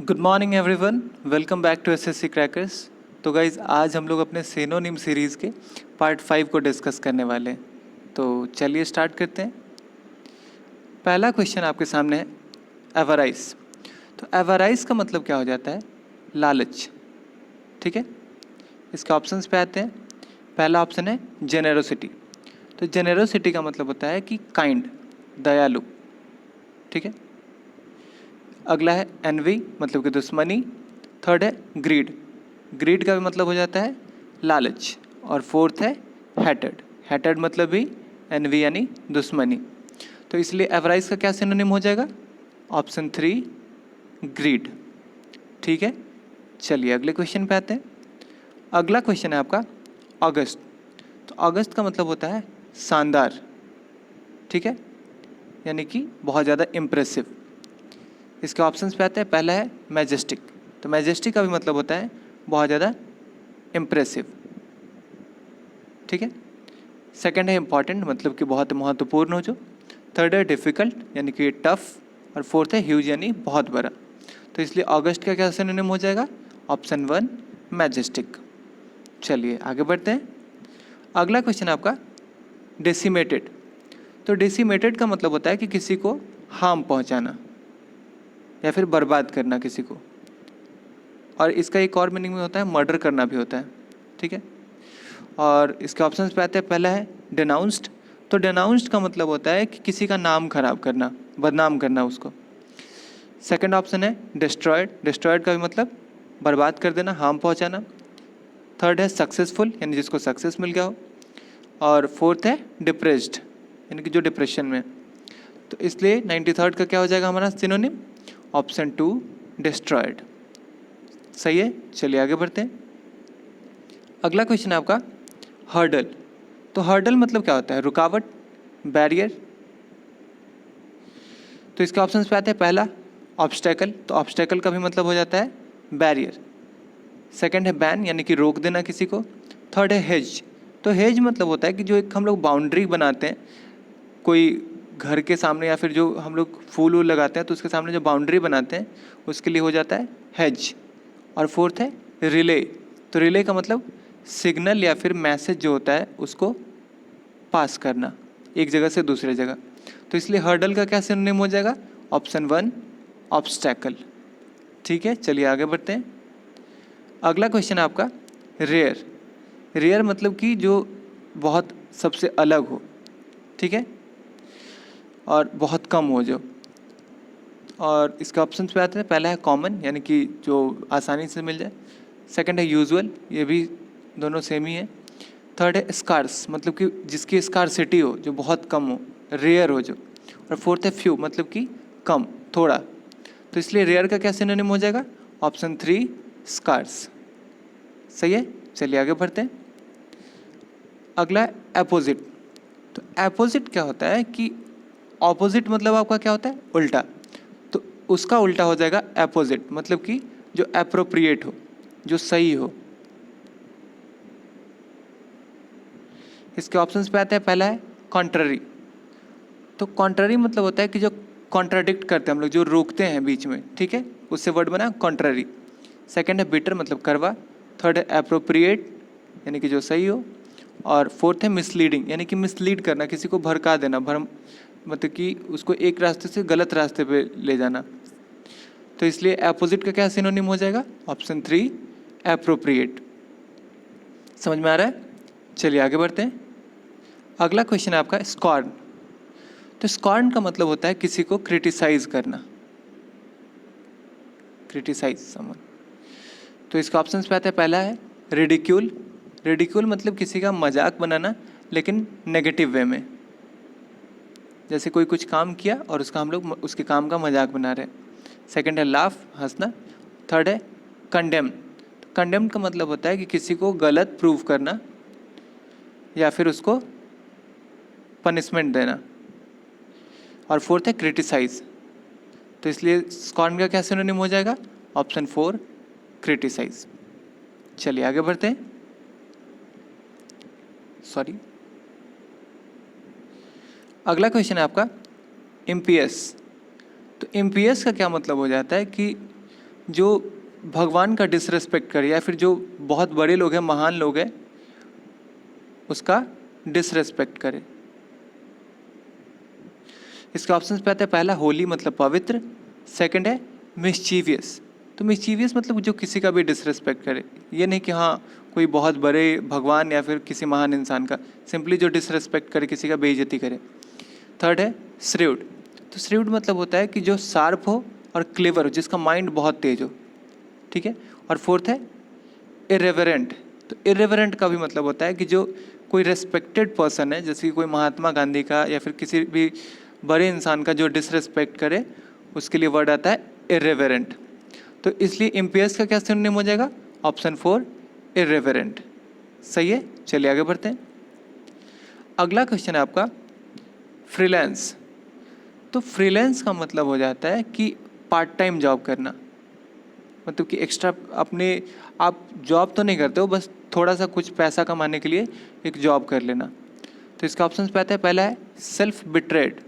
Good morning everyone, welcome back to SSC crackers. तो guys आज हम लोग अपने सिनोनिम सीरीज़ के पार्ट 5 को डिस्कस करने वाले हैं। तो चलिए स्टार्ट करते हैं। पहला क्वेश्चन आपके सामने है एवराइज। तो एवराइज का मतलब क्या हो जाता है? लालच। ठीक है, इसके ऑप्शंस पे आते हैं। पहला ऑप्शन है जेनेरोसिटी। तो जेनेरोसिटी का मतलब होता है कि काइंड, दयालु। ठीक है, अगला है एनवी, मतलब कि दुश्मनी। थर्ड है ग्रीड। ग्रीड का भी मतलब हो जाता है लालच। और फोर्थ है हैटेड। हैटेड मतलब भी एनवी यानी दुश्मनी। तो इसलिए एवराइज का क्या सिनोनिम हो जाएगा? Option 3 greed. ठीक है, चलिए अगले क्वेश्चन पे आते हैं। अगला क्वेश्चन है आपका अगस्त। तो अगस्त का मतलब होता है शानदार। ठीक है, यानी कि बहुत ज़्यादा इम्प्रेसिव। इसके ऑप्शंस पे आते हैं। पहला है मैजेस्टिक। तो मैजेस्टिक का भी मतलब होता है बहुत ज़्यादा इम्प्रेसिव। ठीक है, सेकंड है इम्पॉर्टेंट, मतलब कि बहुत महत्वपूर्ण हो जो। थर्ड है डिफ़िकल्ट, यानी कि टफ। और फोर्थ है ह्यूज, यानी बहुत बड़ा। तो इसलिए अगस्त का क्या सिनोनिम हो जाएगा? Option 1 majestic. चलिए आगे बढ़ते हैं। अगला क्वेश्चन आपका डेसिमेटेड। तो डेसिमेटेड का मतलब होता है कि किसी को हार्म पहुंचाना या फिर बर्बाद करना किसी को। और इसका एक और मीनिंग में होता है मर्डर करना भी होता है। ठीक है, और इसके ऑप्शंस पे आते हैं। पहला है डिनाउंस्ड। तो डिनाउंस्ड का मतलब होता है कि किसी का नाम खराब करना, बदनाम करना उसको। सेकंड ऑप्शन है डिस्ट्रॉयड। डिस्ट्रॉयड का भी मतलब बर्बाद कर देना, हार्म पहुंचाना। थर्ड है सक्सेसफुल, यानी जिसको सक्सेस मिल गया हो। और फोर्थ है डिप्रेस्ड, यानी कि जो डिप्रेशन में। तो इसलिए 93rd का क्या हो जाएगा हमारा सिनोनिम? Option 2 destroyed. सही है, चलिए आगे बढ़ते हैं। अगला क्वेश्चन है आपका हर्डल। तो हर्डल मतलब क्या होता है? रुकावट, बैरियर। तो इसके ऑप्शंस पे आते हैं। पहला ऑब्स्टेकल। तो ऑब्स्टेकल का भी मतलब हो जाता है बैरियर। सेकंड है बैन, यानी कि रोक देना किसी को। थर्ड है हेज। तो हेज मतलब होता है कि जो एक हम लोग बाउंड्री बनाते हैं कोई घर के सामने, या फिर जो हम लोग फूल वूल लगाते हैं तो उसके सामने जो बाउंड्री बनाते हैं उसके लिए हो जाता है हेज। और फोर्थ है रिले। तो रिले का मतलब सिग्नल या फिर मैसेज जो होता है उसको पास करना एक जगह से दूसरे जगह। तो इसलिए हर्डल का क्या सिनोनिम हो जाएगा? Option 1 obstacle. ठीक है, चलिए आगे बढ़ते हैं। अगला क्वेश्चन है आपका रेयर। रेयर मतलब कि जो बहुत सबसे अलग हो। ठीक है, और बहुत कम हो जो। और इसके ऑप्शंस पे आते हैं। पहला है कॉमन, यानी कि जो आसानी से मिल जाए। सेकंड है यूजुअल, ये भी दोनों सेम ही है। थर्ड है स्कार्स, मतलब कि जिसकी स्कार्सिटी हो, जो बहुत कम हो, रेयर हो जो। और फोर्थ है फ्यू, मतलब कि कम, थोड़ा। तो इसलिए रेयर का क्या सिनोनिम हो जाएगा? Option 3 scars. सही है, चलिए आगे बढ़ते हैं। अगला है अपोजिट। तो अपोजिट क्या होता है कि ऑपोजिट मतलब आपका क्या होता है? उल्टा। तो उसका उल्टा हो जाएगा अपोजिट, मतलब कि जो एप्रोप्रिएट हो, जो सही हो। इसके ऑप्शंस पे आते हैं। पहला है कॉन्ट्ररी। तो कॉन्ट्ररी मतलब होता है कि जो कॉन्ट्राडिक्ट करते हैं हम लोग, जो रोकते हैं बीच में। ठीक है, उससे वर्ड बना कॉन्ट्ररी। सेकंड है बिटर, मतलब कड़वा। थर्ड है एप्रोप्रिएट, यानी कि जो सही हो। और फोर्थ है मिसलीडिंग, यानी कि मिसलीड करना, किसी को भड़का देना, भ्रम, मतलब कि उसको एक रास्ते से गलत रास्ते पे ले जाना। तो इसलिए अपोजिट का क्या सिनोनिम हो जाएगा? Option 3 appropriate. समझ में आ रहा है? चलिए आगे बढ़ते हैं। अगला क्वेश्चन है आपका स्कॉर्न। तो स्कॉर्न का मतलब होता है किसी को क्रिटिसाइज करना, क्रिटिसाइज समन। तो इसका ऑप्शंस पे आता है। पहला है रिडिक्यूल। रिडिक्यूल मतलब किसी का मजाक बनाना, लेकिन नेगेटिव वे में। जैसे कोई कुछ काम किया और उसका हम लोग उसके काम का मजाक बना रहे हैं। सेकंड है लाफ, हंसना। थर्ड है कंडेम। कंडेम का मतलब होता है कि किसी को गलत प्रूव करना या फिर उसको पनिशमेंट देना। और फोर्थ है क्रिटिसाइज। तो इसलिए स्कॉर्न का क्या सिनोनिम हो जाएगा? Option 4 criticise. चलिए आगे बढ़ते हैं। सॉरी, अगला क्वेश्चन है आपका इम्पियस। तो इम्पियस का क्या मतलब हो जाता है कि जो भगवान का डिसरेस्पेक्ट करे या फिर जो बहुत बड़े लोग हैं, महान लोग हैं, उसका डिसरेस्पेक्ट करे। इसके ऑप्शंस पे आता है पहला होली मतलब पवित्र, सेकंड है मिस्चीवियस। तो मिस्चीवियस मतलब जो किसी का भी डिसरेस्पेक्ट करे, ये नहीं कि हाँ कोई बहुत बड़े भगवान या फिर किसी महान इंसान का, सिंपली जो डिसरेस्पेक्ट करे, किसी का बेइज्जती करे। थर्ड है श्रेव्ड। तो श्रेव्ड मतलब होता है कि जो शार्प हो और क्लेवर हो, जिसका माइंड बहुत तेज हो, ठीक है। और फोर्थ है इरेवरेंट। तो इरेवरेंट का भी मतलब होता है कि जो कोई रेस्पेक्टेड पर्सन है, जैसे कि कोई महात्मा गांधी का या फिर किसी भी बड़े इंसान का जो डिसरेस्पेक्ट करे, उसके लिए वर्ड आता है इरेवरेंट। तो इसलिए इम्पियस का क्या सिनोनिम हो जाएगा? Option 4 irreverent. सही है, चलिए आगे बढ़ते हैं। अगला क्वेश्चन है आपका फ्रीलांस। तो फ्रीलांस का मतलब हो जाता है कि पार्ट टाइम जॉब करना, मतलब कि एक्स्ट्रा अपने आप जॉब तो नहीं करते हो, बस थोड़ा सा कुछ पैसा कमाने के लिए एक जॉब कर लेना। तो इसका ऑप्शन पे आता है पहला है सेल्फ बिट्रेड।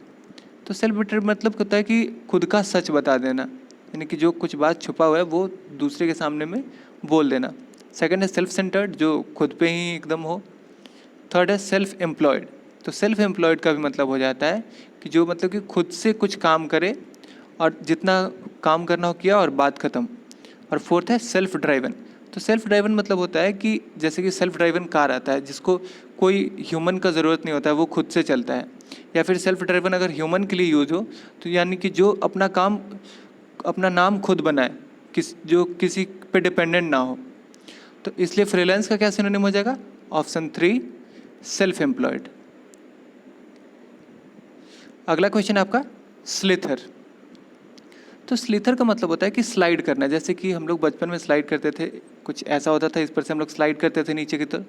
तो सेल्फ बिट्रेड मतलब होता है कि खुद का सच बता देना, यानी कि जो कुछ बात छुपा हुआ है वो दूसरे के सामने में बोल देना। सेकंड है सेल्फ सेंटर्ड, जो खुद पे ही एकदम हो। थर्ड है सेल्फ एम्प्लॉयड। तो सेल्फ एम्प्लॉयड का भी मतलब हो जाता है कि जो मतलब कि खुद से कुछ काम करे और जितना काम करना हो किया और बात ख़त्म। और फोर्थ है सेल्फ ड्राइवन। तो सेल्फ ड्राइवन मतलब होता है कि जैसे कि सेल्फ ड्राइवन कार आता है जिसको कोई ह्यूमन का ज़रूरत नहीं होता है, वो खुद से चलता है। या फिर सेल्फ ड्राइवन अगर ह्यूमन के लिए यूज हो तो यानी कि जो अपना काम, अपना नाम खुद बनाए, जो किसी पे डिपेंडेंट ना हो। तो इसलिए फ्रीलांस का क्या सिनोनिम हो जाएगा? Option 3 self employed. अगला क्वेश्चन है आपका स्लिथर। तो स्लिथर का मतलब होता है कि स्लाइड करना, जैसे कि हम लोग बचपन में स्लाइड करते थे, कुछ ऐसा होता था, इस पर से हम लोग स्लाइड करते थे नीचे की तरफ।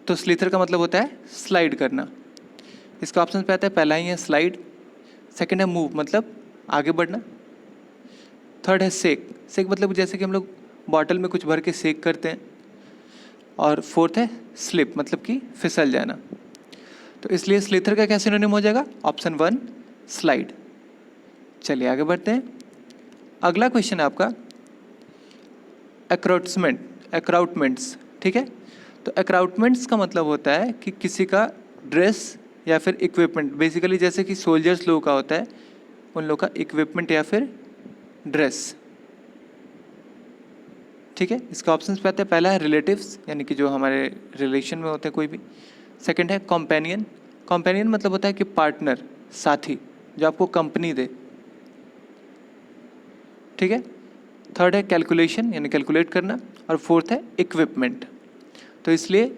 तो स्लिथर का मतलब होता है स्लाइड करना। इसका ऑप्शन पे आता है पहला ही है स्लाइड, सेकंड है मूव मतलब आगे बढ़ना, थर्ड है सेक। सेक मतलब जैसे कि हम लोग बॉटल में कुछ भर के सेक करते हैं, और फोर्थ है स्लिप मतलब कि फिसल जाना। तो इसलिए स्लिथर का क्या सिनोनिम हो जाएगा? Option 1 slide. चलिए आगे बढ़ते हैं। अगला क्वेश्चन है आपका अक्राउटमेंट्स, ठीक है। तो अक्राउटमेंट्स का मतलब होता है कि किसी का ड्रेस या फिर इक्विपमेंट, बेसिकली जैसे कि सोल्जर्स लोगों का होता है, उन लोगों का इक्विपमेंट या फिर ड्रेस, ठीक है। इसका ऑप्शन पे आता है पहला है रिलेटिव्स, यानी कि जो हमारे रिलेशन में होते हैं कोई भी। सेकंड है कॉम्पेनियन। कॉम्पेनियन मतलब होता है कि पार्टनर, साथी, जो आपको कंपनी दे, ठीक है। थर्ड है कैलकुलेशन, यानी कैलकुलेट करना, और फोर्थ है इक्विपमेंट। तो इसलिए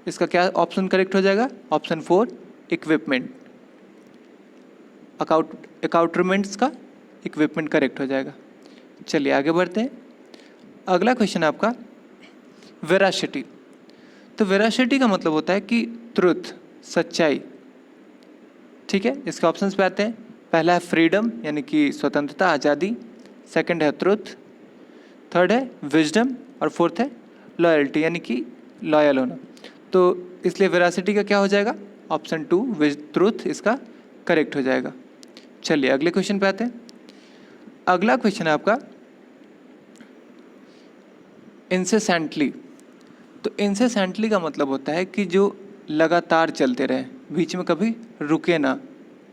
इसका क्या ऑप्शन करेक्ट हो जाएगा? Option 4 equipment. अकाउंटमेंट्स का इक्विपमेंट करेक्ट हो जाएगा। चलिए आगे बढ़ते हैं। अगला क्वेश्चन है आपका वेरासिटी। तो वेरासिटी का मतलब होता है कि ट्रुथ, सच्चाई, ठीक है। इसके ऑप्शंस पे आते हैं पहला है फ्रीडम, यानी कि स्वतंत्रता, आज़ादी, सेकंड है ट्रुथ, थर्ड है विजडम, और फोर्थ है लॉयल्टी, यानी कि लॉयल होना। तो इसलिए वेरासिटी का क्या हो जाएगा? ऑप्शन 2 ट्रुथ इसका करेक्ट हो जाएगा। चलिए अगले क्वेश्चन पे आते हैं। अगला क्वेश्चन है आपका इंसेसेंटली। तो इंसेसेंटली का मतलब होता है कि जो लगातार चलते रहे, बीच में कभी रुके ना,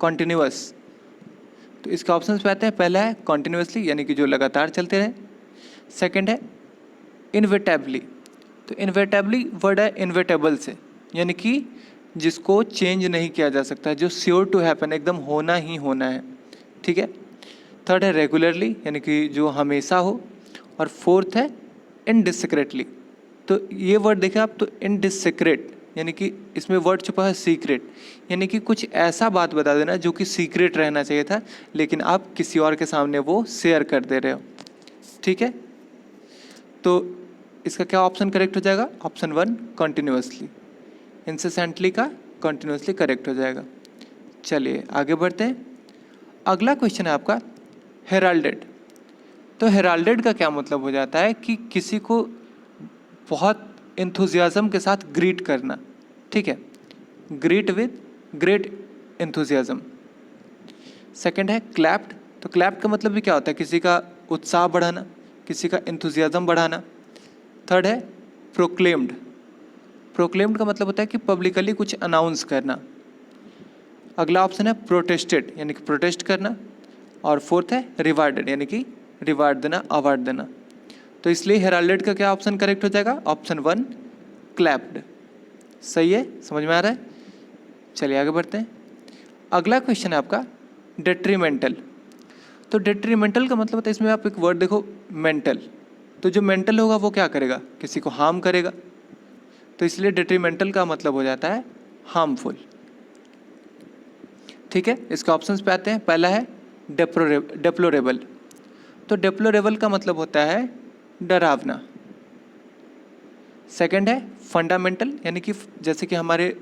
कॉन्टिन्यूअस। तो इसका ऑप्शन पे आते हैं पहला है कॉन्टिन्यूअसली, यानी कि जो लगातार चलते रहे। सेकंड है इनवेटेबली। तो इनवेटेबली वर्ड है इनवेटेबल से, यानी कि जिसको चेंज नहीं किया जा सकता, जो श्योर टू हैपन, एकदम होना ही होना है, ठीक है। थर्ड है रेगुलरली, यानी कि जो हमेशा हो, और फोर्थ है इनडिस्क्रेटली। तो ये वर्ड देखें आप, तो इनडिस्क्रेट यानी कि इसमें वर्ड छुपा है सीक्रेट, यानी कि कुछ ऐसा बात बता देना जो कि सीक्रेट रहना चाहिए था, लेकिन आप किसी और के सामने वो शेयर कर दे रहे हो, ठीक है। तो इसका क्या ऑप्शन करेक्ट हो जाएगा? Option 1 continuously. इंसेसेंटली का कॉन्टिन्यूअसली करेक्ट हो जाएगा। चलिए आगे बढ़ते हैं। अगला क्वेश्चन है आपका हेराल्डेड। तो हेराल्डेड का क्या मतलब हो जाता है कि किसी को बहुत एंथुजियाज्म के साथ ग्रीट करना, ठीक है। Greet with great enthusiasm. Second है क्लैप्ड। तो क्लैप्ड का मतलब भी क्या होता है? किसी का उत्साह बढ़ाना, किसी का इंथुजियाज्म बढ़ाना। थर्ड है प्रोक्लेम्ड। प्रोक्लेम्ड का मतलब होता है कि पब्लिकली कुछ अनाउंस करना। अगला ऑप्शन है प्रोटेस्टेड, यानी कि प्रोटेस्ट करना। और फोर्थ है रिवार्डेड, यानी कि रिवार्ड देना, अवार्ड देना। तो इसलिए हेराल्डेड का क्या ऑप्शन करेक्ट हो जाएगा? Option 1 clapped. सही है, समझ में आ रहा है? चलिए आगे बढ़ते हैं। अगला क्वेश्चन है आपका डेट्रीमेंटल। तो डेट्रीमेंटल का मतलब होता है, इसमें आप एक वर्ड देखो मेंटल। तो जो मेंटल होगा वो क्या करेगा? किसी को हार्म करेगा। तो इसलिए डेट्रीमेंटल का मतलब हो जाता है हार्मफुल। ठीक है, इसके ऑप्शंस पे आते हैं। पहला है डेप्लोरेबल। तो डेप्लोरेबल का मतलब होता है डरावना। सेकंड है फंडामेंटल, यानी कि जैसे कि हमारे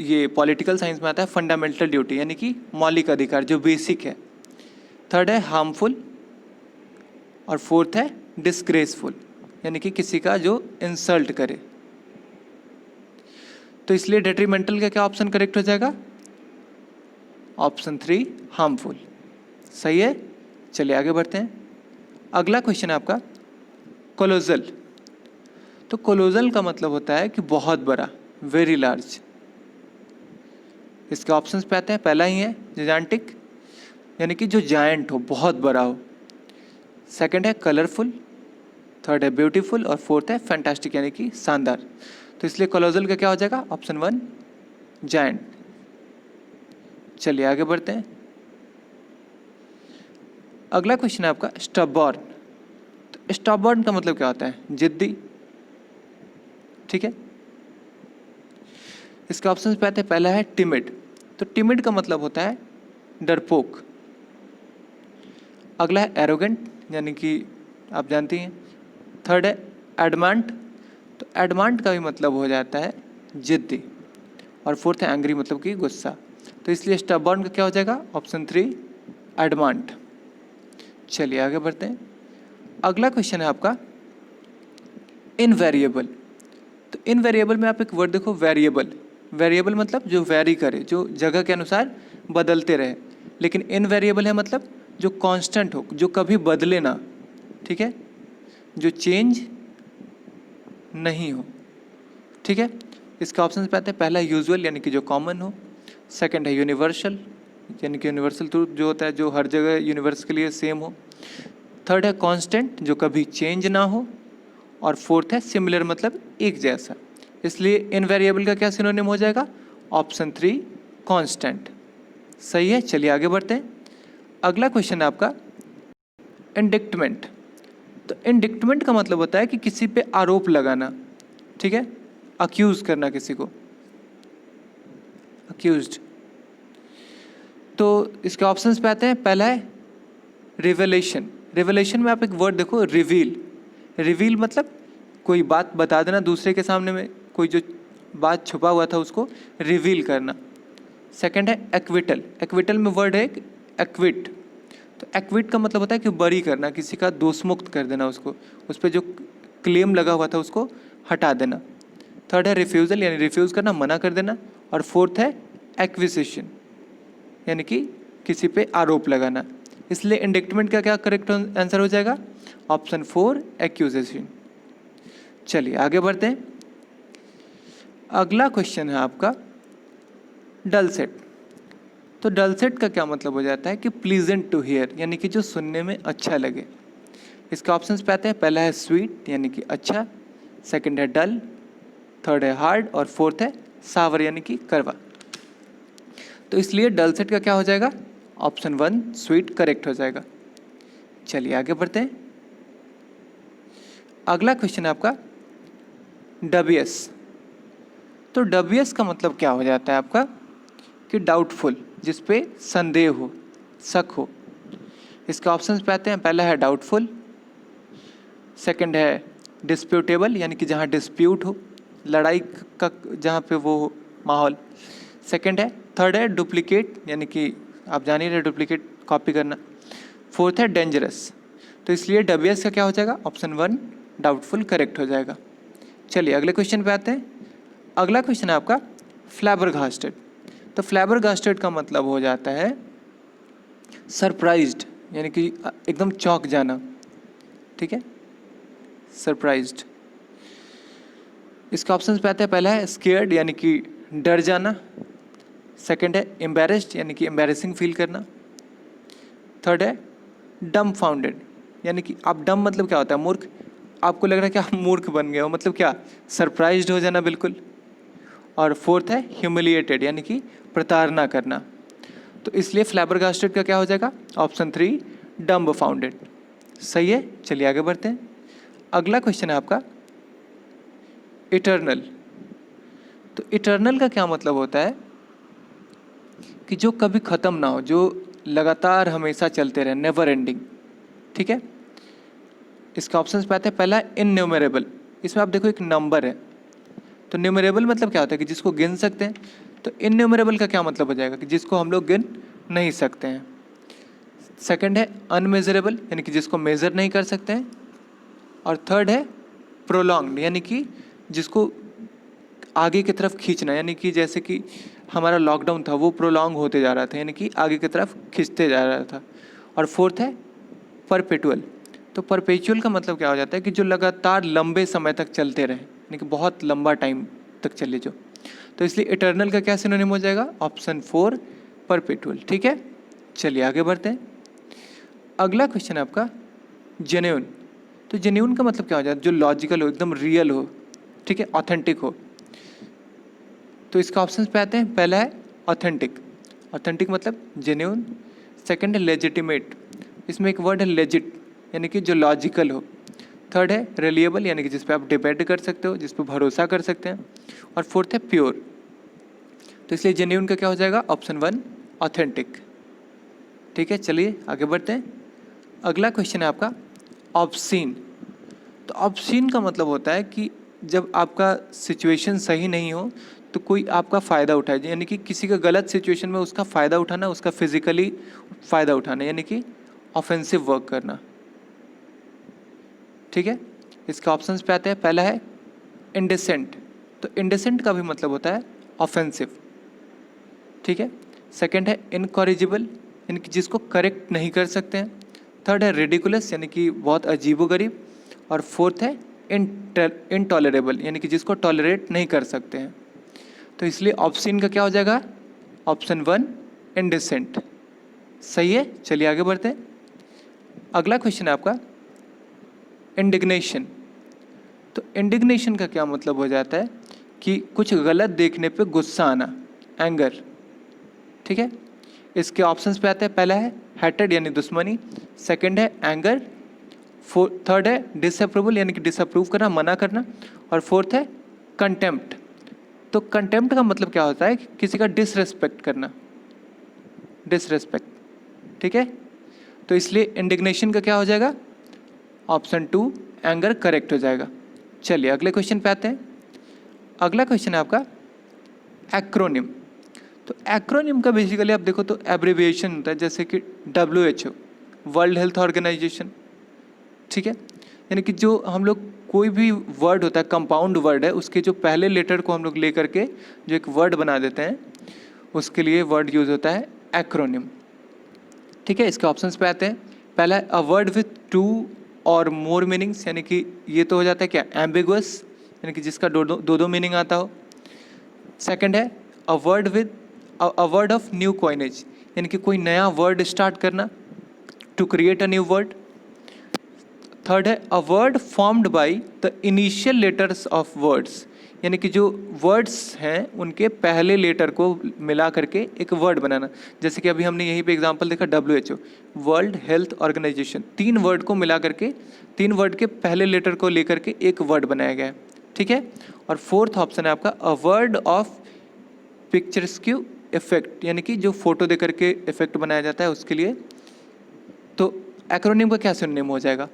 ये पॉलिटिकल साइंस में आता है फंडामेंटल ड्यूटी, यानी कि मौलिक अधिकार जो बेसिक है। थर्ड है हार्मफुल। और फोर्थ है डिस्ग्रेसफुल, यानी कि किसी का जो इंसल्ट करे। तो इसलिए डेट्रीमेंटल का क्या ऑप्शन करेक्ट हो जाएगा? Option 3 harmful. सही है, चलिए आगे बढ़ते हैं। अगला क्वेश्चन है आपका कोलोजल। तो कोलोजल का मतलब होता है कि बहुत बड़ा, वेरी लार्ज। इसके ऑप्शंस पे आते हैं। पहला ही है जिजांटिक, यानी कि जो जायंट हो, बहुत बड़ा हो। सेकंड है कलरफुल। थर्ड है ब्यूटीफुल। और फोर्थ है फैंटास्टिक, यानी कि शानदार। तो इसलिए कोलोजल का क्या हो जाएगा? Option 1 giant. चलिए आगे बढ़ते हैं। अगला क्वेश्चन है आपका स्टबॉर्न। तो स्टबॉर्न का मतलब क्या होता है? जिद्दी। ठीक है, इसके ऑप्शंस पे आते हैं। पहला है टिमिड। तो टिमिड का मतलब होता है डरपोक। अगला है एरोगेंट, यानी कि आप जानती हैं। थर्ड है एडमांट। तो एडमांट का भी मतलब हो जाता है जिद्दी। और फोर्थ है एंग्री, मतलब कि गुस्सा। तो इसलिए स्टबॉर्न का क्या हो जाएगा? ऑप्शन 3 एडमांट। चलिए आगे बढ़ते हैं। अगला क्वेश्चन है आपका इनवेरिएबल। तो इनवेरिएबल में आप एक वर्ड देखो वेरिएबल। वेरिएबल मतलब जो वेरी करे, जो जगह के अनुसार बदलते रहे। लेकिन इनवेरिएबल है मतलब जो कांस्टेंट हो, जो कभी बदले ना। ठीक है, जो चेंज नहीं हो। ठीक है, इसके ऑप्शन पे आते हैं। पहला यूजुअल, यानी कि जो कॉमन हो। सेकंड है यूनिवर्सल, यानी कि यूनिवर्सल ट्रूथ जो होता है, जो हर जगह यूनिवर्स के लिए सेम हो। थर्ड है कांस्टेंट, जो कभी चेंज ना हो। और फोर्थ है सिमिलर, मतलब एक जैसा। इसलिए इनवेरिएबल का क्या सिनोनिम हो जाएगा? Option 3 constant. सही है, चलिए आगे बढ़ते हैं। अगला क्वेश्चन है आपका इंडिक्टमेंट। तो इंडिक्टमेंट का मतलब होता है कि किसी पे आरोप लगाना। ठीक है, अक्यूज करना किसी को, अक्यूज्ड। तो इसके ऑप्शंस पे आते हैं। पहला है रिवेलेशन। रिवेलेशन में आप एक वर्ड देखो रिवील। रिवील मतलब कोई बात बता देना दूसरे के सामने में, कोई जो बात छुपा हुआ था उसको रिवील करना। सेकंड है एक्विटल। एक्विटल में वर्ड है एक्विट। तो एक्विट का मतलब होता है कि बरी करना, किसी का दोष मुक्त कर देना, उसको उस पर जो क्लेम लगा हुआ था उसको हटा देना। थर्ड है रिफ्यूज़ल, यानी रिफ्यूज़ करना, मना कर देना। और फोर्थ है एक्विजिशन, यानी कि किसी पे आरोप लगाना। इसलिए इंडिक्टमेंट का क्या करेक्ट आंसर हो जाएगा? Option 4 accusation. चलिए आगे बढ़ते हैं। अगला क्वेश्चन है आपका डलसेट। तो डलसेट का क्या मतलब हो जाता है कि प्लीजेंट टू हियर, यानी कि जो सुनने में अच्छा लगे। इसके ऑप्शंस पे आते हैं। पहला है स्वीट, यानी कि अच्छा। सेकंड है डल। थर्ड है हार्ड। और फोर्थ है सावर, यानी कि कड़वा। तो इसलिए डलसेट का क्या हो जाएगा? ऑप्शन 1 स्वीट करेक्ट हो जाएगा। चलिए आगे बढ़ते हैं। अगला क्वेश्चन है आपका डबियस। तो डबियस का मतलब क्या हो जाता है आपका? कि डाउटफुल, जिस पे संदेह हो, शक हो। इसके ऑप्शंस पे आते हैं। पहला है डाउटफुल। सेकंड है डिस्प्यूटेबल, यानी कि जहाँ डिस्प्यूट हो, लड़ाई का जहाँ पे वो माहौल। सेकंड है। थर्ड है डुप्लीकेट, यानी कि आप जान ही रहे डुप्लीकेट, कॉपी करना। फोर्थ है डेंजरस। तो इसलिए डबियस का क्या हो जाएगा? ऑप्शन 1 डाउटफुल करेक्ट हो जाएगा। चलिए अगले क्वेश्चन पे आते हैं। अगला क्वेश्चन है आपका फ्लैबरगास्टेड। तो फ्लैबरगास्टेड का मतलब हो जाता है सरप्राइज्ड, यानी कि एकदम चौंक जाना। ठीक है, सरप्राइज्ड। इसके ऑप्शन पे आते हैं, पहला है स्केयर्ड यानी कि डर जाना, सेकंड है एम्बेरेस्ड यानी कि एम्बेरेसिंग फील करना, थर्ड है डम फाउंडेड यानी कि आप डम मतलब क्या होता है, मूर्ख, आपको लग रहा है कि आप मूर्ख बन गए हो, मतलब क्या, सरप्राइज्ड हो जाना बिल्कुल, और फोर्थ है ह्यूमिलिएटेड यानी कि प्रताड़ना करना। तो इसलिए फ्लैबरगास्टेड का क्या हो जाएगा, ऑप्शन 3 डम्ब फाउंडेड। सही है, चलिए आगे बढ़ते हैं। अगला क्वेश्चन है आपका इटर्नल। तो इटर्नल का क्या मतलब होता है कि जो कभी ख़त्म ना हो, जो लगातार हमेशा चलते रहे, नेवर एंडिंग। ठीक है, इसके ऑप्शंस पे आते हैं, पहला इनन्यूमरेबल, इसमें आप देखो एक नंबर है, तो न्यूमरेबल मतलब क्या होता है कि जिसको गिन सकते हैं, तो इनन्यूमरेबल का क्या मतलब हो जाएगा कि जिसको हम लोग गिन नहीं सकते हैं। सेकंड है अनमेजरेबल यानी कि जिसको मेज़र नहीं कर सकते हैं, और थर्ड है प्रोलॉन्ग्ड यानी कि जिसको आगे की तरफ खींचना, यानी कि जैसे कि हमारा लॉकडाउन था वो प्रोलॉन्ग होते जा रहा था यानी कि आगे की तरफ खींचते जा रहा था, और फोर्थ है परपेचुअल। तो परपेचुअल का मतलब क्या हो जाता है कि जो लगातार लंबे समय तक चलते रहे, यानी कि बहुत लंबा टाइम तक चले जो। तो इसलिए इटर्नल का क्या सिनोनिम हो जाएगा, ऑप्शन 4 परपेचुअल। ठीक है, चलिए आगे बढ़ते हैं। अगला क्वेश्चन है आपका जेन्युइन। तो जेन्युइन का मतलब क्या हो जाता है, जो लॉजिकल हो, एकदम रियल हो, ठीक है, ऑथेंटिक हो। तो इसका ऑप्शन पे आते हैं, पहला है ऑथेंटिक, ऑथेंटिक मतलब जेन्युइन, सेकंड है लेजिटिमेट, इसमें एक वर्ड है लेजिट यानी कि जो लॉजिकल हो, थर्ड है रिलायबल यानी कि जिस पे आप डिपेंड कर सकते हो, जिस पे भरोसा कर सकते हैं, और फोर्थ है प्योर। तो इसलिए जेन्युइन का क्या हो जाएगा, ऑप्शन 1 ऑथेंटिक। ठीक है, चलिए आगे बढ़ते हैं। अगला क्वेश्चन है आपका ऑब्सीन। तो ऑब्सीन का मतलब होता है कि जब आपका सिचुएशन सही नहीं हो तो कोई आपका फ़ायदा उठाए, यानी कि किसी का गलत सिचुएशन में उसका फ़ायदा उठाना, उसका फिजिकली फ़ायदा उठाना, यानी कि ऑफेंसिव वर्क करना। ठीक है, इसके ऑप्शंस पे आते हैं, पहला है इंडेसेंट। तो इंडेसेंट का भी मतलब होता है ऑफेंसिव। ठीक है, सेकंड है इनकॉरिजिबल यानी कि जिसको करेक्ट नहीं कर सकते हैं, थर्ड है रेडिकुलस यानी कि बहुत अजीबोगरीब, और फोर्थ है इनटॉलरेबल यानी कि जिसको टॉलरेट नहीं कर सकते हैं। तो इसलिए ऑप्शन का क्या हो जाएगा, ऑप्शन 1 इंडिसेंट। सही है, चलिए आगे बढ़ते हैं। अगला क्वेश्चन है आपका इंडिग्नेशन। तो इंडिग्नेशन का क्या मतलब हो जाता है कि कुछ गलत देखने पे गुस्सा आना, एंगर। ठीक है, इसके ऑप्शंस पे आते हैं, पहला है हेटेड यानी दुश्मनी, सेकंड है एंगर, थर्ड है डिसअप्रूवल यानी कि डिसअप्रूव करना, मना करना, और फोर्थ है कंटेम्प्ट। तो कंटेम्प्ट का मतलब क्या होता है, किसी का डिसरेस्पेक्ट करना, डिसरेस्पेक्ट। ठीक है, तो इसलिए इंडिग्नेशन का क्या हो जाएगा, ऑप्शन 2 एंगर करेक्ट हो जाएगा। चलिए अगले क्वेश्चन पे आते हैं। अगला क्वेश्चन है आपका एक्रोनिम। तो एक्रोनिम का बेसिकली आप देखो तो एब्रिविएशन होता है, जैसे कि WHO, वर्ल्ड हेल्थ ऑर्गेनाइजेशन। ठीक है, यानी कि जो हम लोग कोई भी वर्ड होता है, कंपाउंड वर्ड है, उसके जो पहले लेटर को हम लोग ले करके जो एक वर्ड बना देते हैं, उसके लिए वर्ड यूज होता है एक्रोनिम। ठीक है, इसके ऑप्शंस पे आते हैं, पहला है अ वर्ड विथ 2 और मोर मीनिंग्स, यानी कि ये तो हो जाता है क्या, एम्बिगुअस यानी कि जिसका दो मीनिंग आता हो। सेकंड है a word with a word of new coinage, यानी कि कोई नया वर्ड स्टार्ट करना, to create a new word. Third है a word formed by the initial letters of words, यानी कि जो वर्ड्स हैं उनके पहले लेटर को मिला करके एक वर्ड बनाना। जैसे कि अभी हमने यहीं पे एग्जांपल देखा, WHO, world health organisation, 3 word को मिला करके, 3 वर्ड के पहले लेटर को लेकर के एक वर्ड बनाया गया है। ठीक है, और फोर्थ ऑप्शन है आपका अ वर्ड ऑफ पिक्चर्स्क्यू इफेक्ट, यानी कि जो फोटो दे करके इफेक्ट बनाया जाता है उसके लिए। तो एक्रोनिम का क्या सिनोनिम हो जाएगा,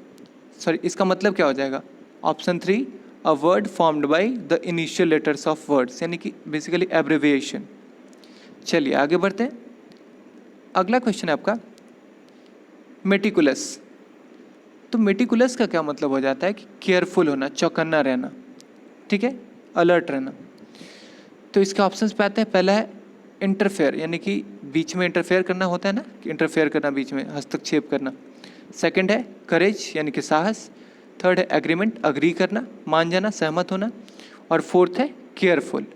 सॉरी इसका मतलब क्या हो जाएगा, option 3 a word formed by the initial letters of words, यानी कि बेसिकली एब्रिविएशन। चलिए आगे बढ़ते हैं। अगला क्वेश्चन है आपका मेटिकुलस। तो मेटिकुलस का क्या मतलब हो जाता है कि केयरफुल होना, चौकन्ना रहना, ठीक है, अलर्ट रहना। तो इसके ऑप्शंस पे आते हैं, पहला है इंटरफेयर यानी कि बीच में इंटरफेयर करना होता है ना, कि इंटरफेयर करना, बीच में हस्तक्षेप करना। सेकंड है करेज यानी कि साहस, थर्ड है एग्रीमेंट अग्री करना, मान जाना, सहमत होना, और फोर्थ है केयरफुल।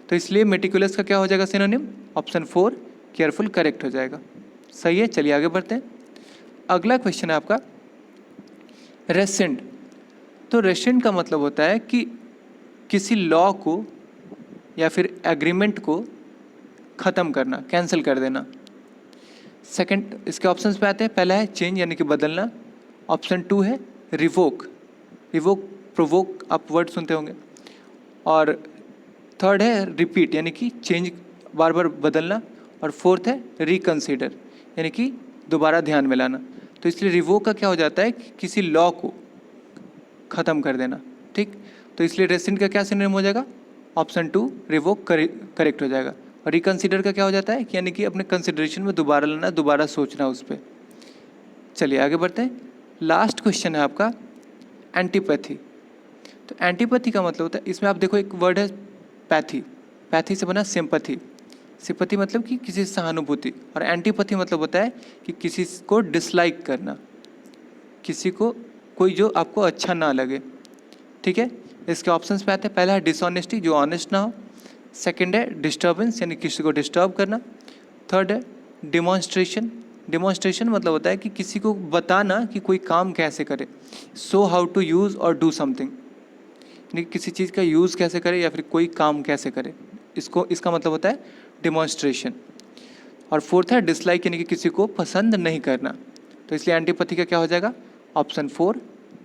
तो इसलिए मेटिकुलस का क्या हो जाएगा सिनोनिम? ऑप्शन 4 केयरफुल करेक्ट हो जाएगा। सही है, चलिए आगे बढ़ते हैं। अगला क्वेश्चन है आपका रेसेंट। तो रेसेंट का मतलब होता है कि किसी लॉ को या फिर एग्रीमेंट को ख़त्म करना, कैंसिल कर देना। सेकंड इसके ऑप्शंस पे आते हैं, पहला है चेंज यानी कि बदलना, ऑप्शन 2 है रिवोक, रिवोक प्रोवोक आप वर्ड सुनते होंगे, और थर्ड है रिपीट यानी कि चेंज बार बार बदलना, और फोर्थ है रिकंसीडर यानी कि दोबारा ध्यान में लाना। तो इसलिए रिवोक का क्या हो जाता है कि किसी लॉ को ख़त्म कर देना, ठीक। तो इसलिए रेसेंट का क्या सिनोनिम हो जाएगा? ऑप्शन 2 रिवोक करेक्ट हो जाएगा। और रिकंसीडर का क्या हो जाता है कि यानी कि अपने कंसिडरेशन में दोबारा लाना, दोबारा सोचना उस पर। चलिए आगे बढ़ते हैं। लास्ट क्वेश्चन है आपका एंटीपैथी। तो एंटीपैथी का मतलब होता है, इसमें आप देखो एक वर्ड है पैथी, पैथी से बना सिंपैथी, सिंपैथी मतलब कि किसी से सहानुभूति, और एंटीपैथी मतलब होता है कि किसी को डिसलाइक करना, किसी को कोई जो आपको अच्छा ना लगे, ठीक है। इसके ऑप्शंस पे आते हैं, पहला है डिसऑनेस्टी जो ऑनेस्ट ना हो, सेकंड है डिस्टर्बेंस यानी किसी को डिस्टर्ब करना, थर्ड है डिमॉन्स्ट्रेशन, डिमॉन्स्ट्रेशन मतलब होता है कि किसी को बताना कि कोई काम कैसे करे, सो हाउ टू यूज़ और डू समथिंग, यानी किसी चीज़ का यूज़ कैसे करे या फिर कोई काम कैसे करे, इसको इसका मतलब होता है डिमॉन्स्ट्रेशन। और फोर्थ है डिसलाइक यानी कि किसी को पसंद नहीं करना। तो इसलिए एंटीपैथी का क्या हो जाएगा? ऑप्शन 4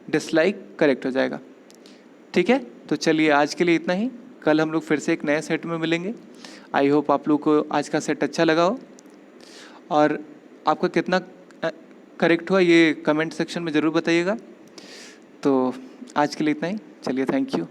डिसलाइक करेक्ट हो जाएगा, ठीक है। तो चलिए आज के लिए इतना ही, कल हम लोग फिर से एक नए सेट में मिलेंगे। आई होप आप लोग को आज का सेट अच्छा लगा हो, और आपका कितना करेक्ट हुआ ये कमेंट सेक्शन में ज़रूर बताइएगा। तो आज के लिए इतना ही, चलिए थैंक यू।